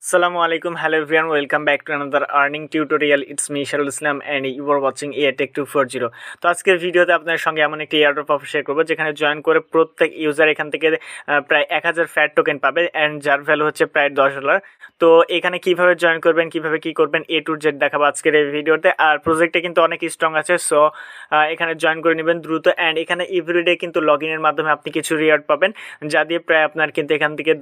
Assalamualaikum, hello everyone, welcome back to another earning tutorial. It's me Esarul and you are watching Tech 240. তো আজকের ভিডিওতে আপনাদের সঙ্গে এমন একটি এয়ারড্রপ অফার শেয়ার করব যেখানে জয়েন করে প্রত্যেক ইউজার এখান থেকে প্রায় 1000 ফ্যাট টোকেন পাবে এন্ড যার ভ্যালু হচ্ছে প্রায় $10। তো এখানে কিভাবে জয়েন করবেন, কিভাবে কি করবেন, A to Z দেখাবো আজকের এই ভিডিওতে। আর প্রজেক্টে কিন্তু অনেক স্ট্রং আছে, সো এখানে জয়েন করে নেবেন দ্রুত। এন্ড এখানে এভরিডে কিন্তু লগইনের মাধ্যমে আপনি কিছু রিওয়ার্ড পাবেন, যা দিয়ে প্রায় আপনার কিন্তু এখান থেকে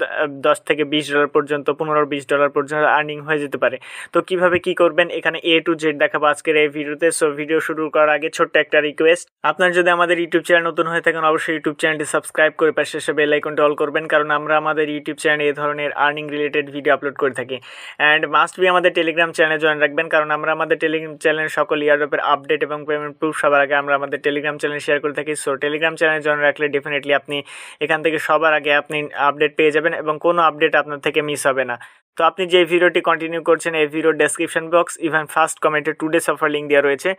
$10 থেকে $20 পর্যন্ত, $15-20 পর্যন্ত আর্নিং হয়ে যেতে পারে। তো কিভাবে কি করবেন এখানে A to Z দেখাবো আজকের এই ভিডিওতে। সো ভিডিও শুরু করার আগে ছোট্ট একটা রিকোয়েস্ট, আপনার যদি আমাদের ইউটিউব চ্যানেল নতুন হয়ে থাকেন অবশ্যই ইউটিউব চ্যানেলটি সাবস্ক্রাইব করে পাশে এসে বেল আইকনটা অল করবেন, কারণ আমরা আমাদের ইউটিউব চ্যানেলে এই ধরনের আর্নিং রিলেটেড ভিডিও আপলোড করে থাকি। অ্যান্ড মাস্ট বি আমাদের টেলিগ্রাম চ্যানেলে জয়েন রাখবেন, কারণ আমরা আমাদের টেলিগ্রাম চ্যানেলের সকল ইয়ারড্রপের আপডেট এবং পেমেন্ট প্রুফ সবার আগে আমরা আমাদের টেলিগ্রাম চ্যানেলে শেয়ার করে থাকি। সো টেলিগ্রাম চ্যানেলে জয়েন রাখলে ডেফিনেটলি আপনি এখান থেকে সবার আগে আপনি আপডেট পেয়ে যাবেন এবং কোনো আপডেট আপনার থেকে মিস হবে না। তো আপনি যে ভিডিওটি কন্টিনিউ করছেন এই ভিডিওর ডেসক্রিপশন বক্স ইভেন ফার্স্ট কমেন্টে টুডেস অফার লিঙ্ক দেওয়া রয়েছে।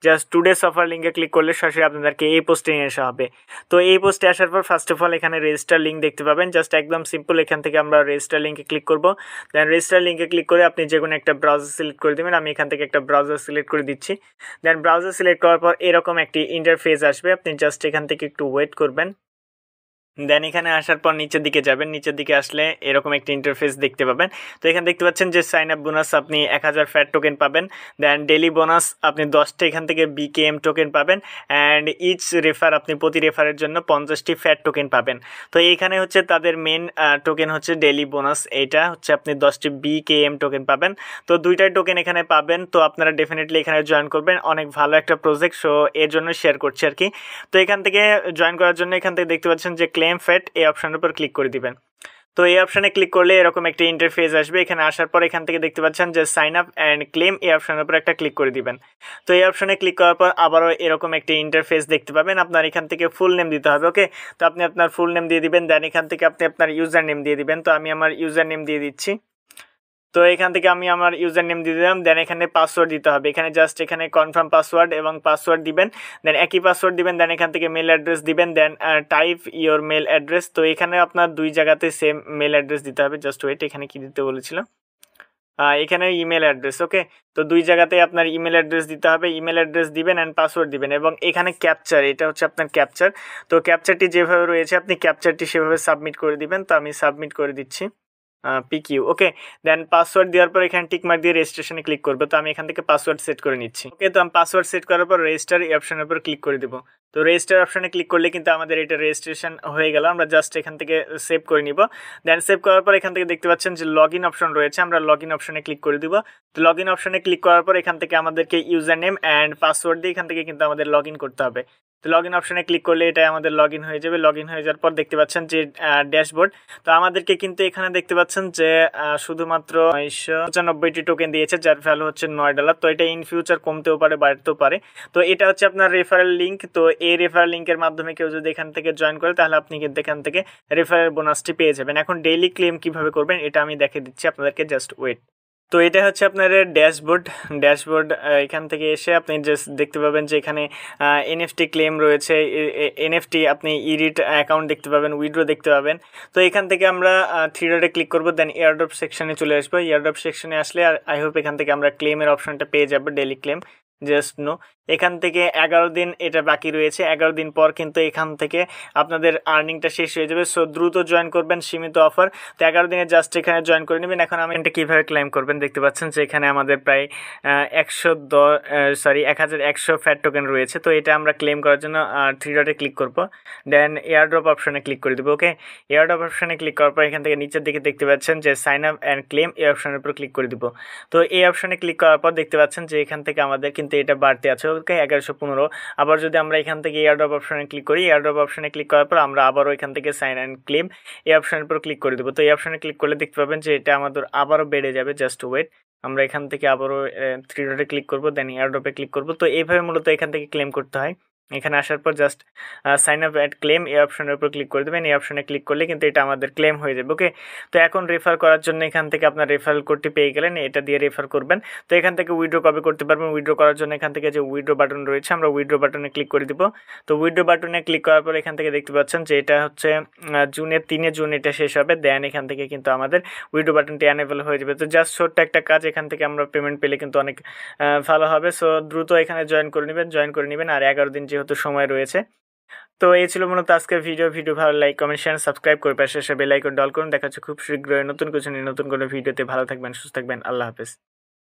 জাস্ট টুডেস অফার লিঙ্কে ক্লিক করলে সরাসরি আপনাদেরকে এই পোস্টে নিয়ে আসা হবে। তো এই পোস্টে আসার পর ফার্স্ট অফ অল এখানে রেজিস্টার লিঙ্ক দেখতে পাবেন। জাস্ট একদম সিম্পল, এখান থেকে আমরা রেজিস্টার লিঙ্কে ক্লিক করব। দেন রেজিস্টার লিঙ্কে ক্লিক করে আপনি যে কোনো একটা ব্রাউজার সিলেক্ট করে দেবেন। আমি এখান থেকে একটা ব্রাউজার সিলেক্ট করে দিচ্ছি। দেন ব্রাউজার সিলেক্ট করার পর এরকম একটি ইন্টারফেস আসবে, আপনি জাস্ট এখান থেকে একটু ওয়েট করবেন। দেন এখানে আসার পর নিচের দিকে যাবেন, নিচের দিকে আসলে এরকম একটা ইন্টারফেস দেখতে পাবেন। তো এখানে দেখতে পাচ্ছেন যে সাইন আপ বোনাস আপনি 1000 ফ্যাট টোকেন পাবেন। দেন ডেলি বোনাস আপনি 10টা এখান থেকে BKM টোকেন পাবেন। অ্যান্ড ইচ রেফার আপনি প্রতি রেফারের জন্য 50টি ফ্যাট টোকেন পাবেন। তো এইখানে হচ্ছে তাদের মেন টোকেন হচ্ছে ডেলি বোনাস, এইটা হচ্ছে আপনি 10টি BKM টোকেন পাবেন। তো দুইটাই টোকেন এখানে পাবেন। তো আপনারা ডেফিনেটলি এখানে জয়েন করবেন, অনেক ভালো একটা প্রজেক্ট, সো এর জন্য শেয়ার করছি আর কি। তো এখান থেকে জয়েন করার জন্য এখান থেকে দেখতে পাচ্ছেন যে ক্লেম ফ্যাট, এই অপশনের উপর ক্লিক করে দিবেন। তো এই অপশনে ক্লিক করলে এরকম একটা ইন্টারফেস আসবে। এখানে আসার পর এখান থেকে দেখতে পাচ্ছেন যে সাইন আপ অ্যান্ড ক্লেম, এই অপশনের উপর একটা ক্লিক করে দিবেন। তো এই অপশনে ক্লিক করার পর আবারও এরকম একটা ইন্টারফেস দেখতে পাবেন। আপনার এখান থেকে ফুল নেম দিতে হবে, ওকে। তো আপনি আপনার ফুল নেম দিয়ে দিবেন। দেন এখান থেকে আপনি আপনার ইউজার নেম দিয়ে দিবেন। তো আমি আমার ইউজার নেম দিয়ে দিচ্ছি। তো এখান থেকে আমি আমার ইউজার নেম দিয়ে দিলাম। দেন এখানে পাসওয়ার্ড দিতে হবে, এখানে জাস্ট এখানে কনফার্ম পাসওয়ার্ড এবং পাসওয়ার্ড দিবেন। দেন একই পাসওয়ার্ড দিবেন। দেন এখান থেকে মেল অ্যাড্রেস দিবেন। দেন টাইপ ইওর মেল অ্যাড্রেস। তো এখানে আপনার দুই জায়গাতে সেম মেল অ্যাড্রেস দিতে হবে। জাস্ট ওয়েট, এখানে কি দিতে বলেছিল, এখানে ইমেল অ্যাড্রেস, ওকে। তো দুই জায়গাতে আপনার ইমেল অ্যাড্রেস দিতে হবে, ইমেল অ্যাড্রেস দিবেন অ্যান্ড পাসওয়ার্ড দিবেন। এবং এখানে ক্যাপচার, এটা হচ্ছে আপনার ক্যাপচার। তো ক্যাপচারটি যেভাবে রয়েছে আপনি ক্যাপচারটি সেভাবে সাবমিট করে দিবেন। তো আমি সাবমিট করে দিচ্ছি PQ, ওকে। দেন পাসওয়ার্ড দেওয়ার পর এখানে টিকমার্ক দিয়ে রেজিস্ট্রেশনে ক্লিক করবো। তো আমি এখান থেকে পাসওয়ার্ড সেট করে নিচ্ছি, ওকে। তো আমি পাসওয়ার্ড সেট করার পর রেজিস্টার এই অপশনের উপর ক্লিক করে দেবো। তো রেজিস্টার অপশনে ক্লিক করলে কিন্তু আমাদের এটা রেজিস্ট্রেশন হয়ে গেল। আমরা জাস্ট এখান থেকে সেভ করে নিব। দেন সেভ করার পর এখান থেকে দেখতে পাচ্ছেন যে লগ ইন অপশন রয়েছে, আমরা লগ ইন অপশনে ক্লিক করে দিব। তো লগ ইন অপশনে ক্লিক করার পর এখান থেকে আমাদেরকে ইউজার নেম অ্যান্ড পাসওয়ার্ড দিয়ে এখান থেকে কিন্তু আমাদের লগ ইন করতে হবে। তো লগ ইন অপশনে ক্লিক করলে এটা আমাদের লগ ইন হয়ে যাবে। লগ ইন হয়ে যাওয়ার পর দেখতে পাচ্ছেন যে ড্যাশবোর্ড। তো আমাদেরকে কিন্তু এখানে দেখতে পাচ্ছেন যে শুধুমাত্র 995টি টোকেন দিয়েছে, যার ভ্যালু হচ্ছে $9। তো এটা ইন ফিউচার কমতেও পারে, বাড়তেও পারে। তো এটা হচ্ছে আপনার রেফারেল লিঙ্ক। তো এই রেফারেল লিঙ্কের মাধ্যমে কেউ যদি এখান থেকে জয়েন করে তাহলে আপনি কিন্তু এখান থেকে রেফারেল বোনাসটি পেয়ে যাবেন। এখন ডেইলি ক্লেম কিভাবে করবেন এটা আমি দেখিয়ে দিচ্ছি আপনাদেরকে, জাস্ট ওয়েট। তো এটা হচ্ছে আপনার ড্যাশবোর্ড। এখান থেকে এসে আপনি জাস্ট দেখতে পাবেন যে এখানে NFT ক্লেম রয়েছে, NFT আপনি ইডিট অ্যাকাউন্ট দেখতে পাবেন, উইড্রো দেখতে পাবেন। তো এখান থেকে আমরা 3 ডটে ক্লিক করবো। দেন এয়ারড্রপ সেকশনে চলে আসবো। এয়ারড্রপ সেকশনে আসলে আই হোপ এখান থেকে আমরা ক্লেমের অপশনটা পেয়ে যাবো, ডেইলি ক্লেম। জাস্ট নো, এখান থেকে 11 দিন এটা বাকি রয়েছে। 11 দিন পর কিন্তু এখান থেকে আপনাদের আর্নিংটা শেষ হয়ে যাবে। সো দ্রুত জয়েন করবেন, সীমিত অফার। তো 11 দিনে জাস্ট এখানে জয়েন করে নেবেন। এখন আমি এটা কীভাবে ক্লেম করবেন দেখতে পাচ্ছেন যে এখানে আমাদের প্রায় 1100 ফ্যাট টোকেন রয়েছে। তো এটা আমরা ক্লেম করার জন্য 3 ডটে ক্লিক করবো। দেন এয়ারড্রপ অপশনে ক্লিক করে দেবো, ওকে। এয়ারড্রপ অপশনে ক্লিক করার পর এখান থেকে নিচের দিকে দেখতে পাচ্ছেন যে সাইন আপ অ্যান্ড ক্লেম, এই অপশনের উপর ক্লিক করে দিব। তো এই অপশনে ক্লিক করার পর দেখতে পাচ্ছেন যে এখান থেকে আমাদের কিন্তু এটা বাড়তে আছে, ওকে, 1115। আবার যদি আমরা এখান থেকে এয়ারড্রপ অপশনে ক্লিক করি, এয়ারড্রপ অপশনে ক্লিক করার পর আমরা আবারও এখান থেকে সাইন অ্যান্ড ক্লেম এই অপশনের উপর ক্লিক করে দেবো। তো এই অপশনে ক্লিক করলে দেখতে পাবেন যে এটা আমাদের আবারও বেড়ে যাবে, জাস্ট ওয়েট। আমরা এখান থেকে আবারও 3 ডটে ক্লিক করবো, দেন এয়ারড্রপে ক্লিক করবো। তো এইভাবে মূলত এখান থেকে ক্লেম করতে হয়। এখানে আসার পর just sign up at claim এই অপশনের উপর ক্লিক করে দেবেন। এই অপশনে ক্লিক করলে কিন্তু এটা আমাদের ক্লেম হয়ে যাবে। ওকে, তো এখন রেফার করার জন্য এখান থেকে আপনার রেফারেল কোডটি পেয়ে গেলেন, এটা দিয়ে রেফার করবেন। তো এখান থেকে উইথড্র কবে করতে পারবেন, উইথড্র করার জন্য এখান থেকে যে উইথড্র বাটন রয়েছে আমরা উইথড্র বাটনে ক্লিক করে দিব। তো উইথড্র বাটনে ক্লিক করার পর এখান থেকে দেখতে পাচ্ছেন যে এটা হচ্ছে জুনের 3 জুন এটা শেষ হবে। দেন এখান থেকে কিন্তু আমাদের উইথড্র বাটনটি অ্যানেবল হয়ে যাবে। তো জাস্ট ছোট্ট একটা কাজ, এখান থেকে আমরা পেমেন্ট পেলে কিন্তু অনেক ভালো হবে। সো দ্রুত এখানে জয়েন করে নেবেন আর 11 দিন যেহেতু সময় রয়েছে। তো এই ছিল মূলত আজকের ভিডিও ভালো লাইক কমেন্ট শেয়ার সাবস্ক্রাইব করে পাশে বেল আইকনটি অল করুন। দেখা হচ্ছে খুব শীঘ্রই নতুন কিছু নিয়ে নতুন কোনো ভিডিওতে। ভালো থাকবেন, সুস্থ থাকবেন, আল্লাহ হাফেজ।